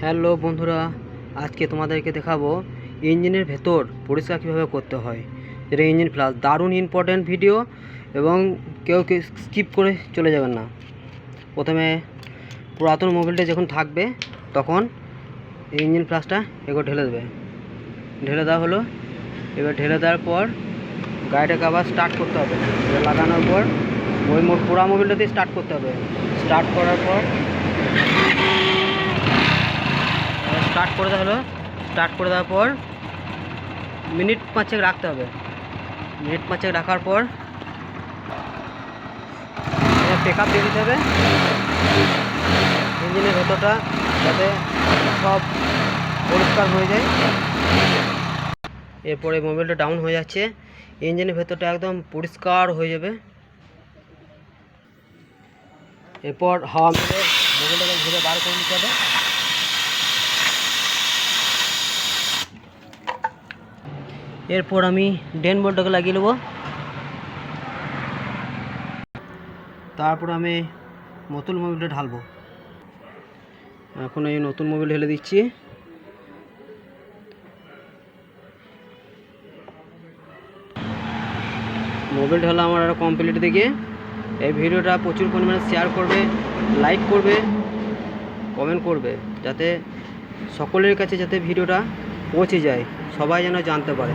Hello বন্ধুরা, আজকে তোমাদেরকে দেখাবো ইঞ্জিনের ভেতর পরিষ্কার কীভাবে করতে হয়। যেটা ইঞ্জিন প্লাস, দারুণ ইম্পর্ট্যান্ট ভিডিও এবং কেউ স্কিপ করে চলে যাবেন না। প্রথমে পুরাতন মোবিলটা যখন থাকবে তখন ইঞ্জিন প্লাসটা এগুলো ঢেলে দেবে। ঢেলে দেওয়া হলো। এবার ঢেলে দেওয়ার পর গাড়িটাকে আবার স্টার্ট করতে হবে। এটা লাগানোর পর ওই পুরা মোবিলটাতেই স্টার্ট করতে হবে। স্টার্ট করার পর স্টার্ট করে দেওয়া হলো। স্টার্ট করে দেওয়ার পর মিনিট 5 রাখতে হবে। মিনিট 5 রাখার পর চেক আপ দিয়ে দিতে হবে ইঞ্জিনের ভেতরটা, যাতে সব পরিষ্কার হয়ে যায়। এরপরে মোবিলটা ডাউন হয়ে যাচ্ছে, ইঞ্জিনের ভেতরটা একদম পরিষ্কার হয়ে যাবে। এরপর হাওয়া মেরে মোবিলটাকে ঘুরে বার করে নিতে হবে। এরপর আমি ড্রেন বোল্টটাকে লাগিয়ে নেব। তারপর আমি নতুন মোবিলটা ঢালবো। এখন এই নতুন মোবিল ঢেলে দিচ্ছি। মোবিল ঢালা আমার আরও কমপ্লিট দিকে। এই ভিডিওটা প্রচুর পরিমাণে শেয়ার করবে, লাইক করবে, কমেন্ট করবে, যাতে সকলের কাছে যাতে ভিডিওটা পৌঁছে যায়, সবাই যেন জানতে পারে।